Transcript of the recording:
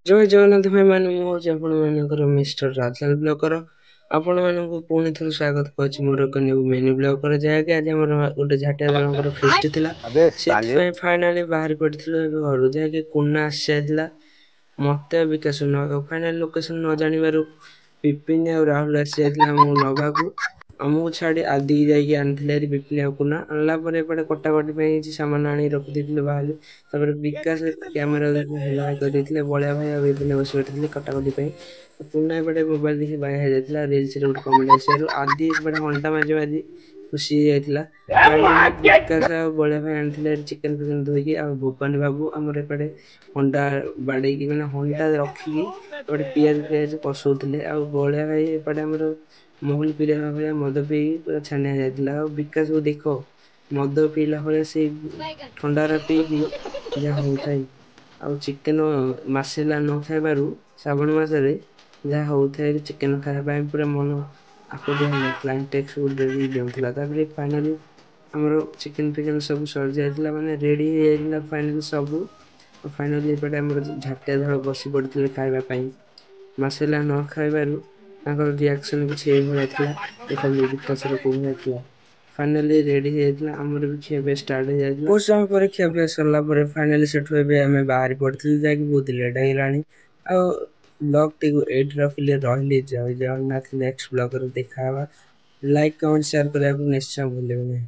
ଜୟ ଜଗନ୍ନାଥ ଭାଇମାନେ, ମୁଁ ହେଉଛି ଆପଣମାନଙ୍କର ମିଷ୍ଟର ରାଜଲାଲ ବ୍ଲଗର। ଆପଣମାନଙ୍କୁ ପୁଣି ଥରେ ସ୍ୱାଗତ କରୁଛି ମୋର ଏକ ନ୍ୟୁ ମିନି ବ୍ଲଗର, ଯାହାକି ଆଜି ଆମର ଗୋଟେ ଝାଟିଆ ଦଳଙ୍କର ଫିଷ୍ଟ ଥିଲା। ସେଥିପାଇଁ ଫାଇନାଲି ବାହାରି ପଡ଼ିଥିଲୁ ଏବେ ଘରୁ, ଯାହାକି କୁନା ଆସିଯାଇଥିଲା ମତେ ବିକାଶ ନବାକୁ। ଫାଇନାଲି ଲୋକେସନ ନ ଜାଣିବାରୁ ପିପିନି ଆଉ ରାହୁଲ ଆସିଯାଇଥିଲା ଆମକୁ ନବାକୁ। ଆମକୁ ଛାଡ଼ି ଆଦିକି ଯାଇକି ଆଣିଥିଲେ ହେରି ପିପିନି ଆଉ କୁନା। ଆଣିଲା ପରେ ଏପଟେ କଟାକଟି ପାଇଁ କିଛି ସାମାନ ଆଣି ରଖିଦେଇଥିଲେ ବାହାରେ। ତାପରେ ବିକାଶ କ୍ୟାମେରା ହେଲା କରିଦେଇଥିଲେ, ବଳିଆ ଭାଇ ଆଉ ପିପିନି ବସି ପଡ଼ିଥିଲେ କଟାକଟି ପାଇଁ। କୁନା ଏପଟେ ମୋବାଇଲ ଦେଖି ବାୟା ହେଇଯାଇଥିଲା, ରିଲ୍ସରେ ଗୋଟେ କମେଣ୍ଟ ଆସିବାରୁ ଆଦି ଏପଟେ ଘଣ୍ଟା ମାରି ମାରି ଖୁସି ହେଇଯାଇଥିଲା। ଫାଇନାଲି ବିକାଶ ଆଉ ବଳିଆ ଭାଇ ଆଣିଥିଲେ ଚିକେନ ଫିକେନ ଧୋଇକି, ଆଉ ଭୁବନ ବାବୁ ଆମର ଏପଟେ ହଣ୍ଡା ବାଡ଼େଇକି ମାନେ ହଣ୍ଡା ରଖିକି ଏପଟେ ପିଆଜ କଷଉଥିଲେ। ଆଉ ବଳିଆ ଭାଇ ଏପଟେ ଆମର ମହୁଲି ପିଲା ଭଳିଆ ମଦ ପିଇକି ପୁରା ଛାନିଆ ଯାଇଥିଲା। ଆଉ ବିକାଶକୁ ଦେଖ ମଦ ପିଇଲା ଭଳିଆ ସେଇ ଥଣ୍ଡାରେ ପିଇକି ଯାହା ହଉଥାଏ। ଆଉ ଚିକେନ ମାସେ ହେଲା ନ ଖାଇବାରୁ ଶ୍ରାବଣ ମାସରେ ଯାହା ହଉଥାଏ ଚିକେନ ଖାଇବା ପାଇଁ ପୁରା ମନ ଆକୁତିଆ ହେଇଯାଇଥିଲା, ଟେକ୍ସ ଦେଉଥିଲା। ତାପରେ ଫାଇନାଲି ଆମର ଚିକେନ ଫିକେନ ସବୁ ସରିଯାଇଥିଲା, ମାନେ ରେଡ଼ି ହେଇଯାଇଥିଲା ଫାଇନାଲି ସବୁ। ଫାଇନାଲି ଏପଟେ ଆମର ଝାଟିଆ ଦଳ ବସି ପଡ଼ିଥିଲେ ଖାଇବା ପାଇଁ। ମାସେ ହେଲା ନ ଖାଇବାରୁ ତାଙ୍କର ରିଆକ୍ସନ କିଛି ଏଇଭଳିଆ ଥିଲା। ଦେଖନ୍ତୁ ବିକାଶର କୋଉ ଭଳିଆ ଥିଲା। ଫାଇନାଲି ରେଡ଼ି ହେଇଯାଇଥିଲା, ଆମର ବି ଖିଆପିଆ ଷ୍ଟାର୍ଟ ହେଇଯାଇଥିଲା। ବହୁତ ସମୟ ପରେ ଖିଆପିଆ ସରିଲା ପରେ ଫାଇନାଲି ସେଠୁ ଏବେ ଆମେ ବାହାରି ପଡ଼ିଥିଲୁ, ଯାଇକି ବହୁତ ଲେଟ୍ ହେଇଗଲାଣି। ଆଉ ବ୍ଲଗଟିକୁ ଏଇଠି ରଖିଲି, ରହିଲି। ଜୟ ଜଗନ୍ନାଥ। ନେକ୍ସଟ ବ୍ଲଗରେ ଦେଖା ହେବା। ଲାଇକ୍ କମେଣ୍ଟ ସେୟାର କରିବାକୁ ନିଶ୍ଚୟ ଭୁଲିବେ ନାହିଁ।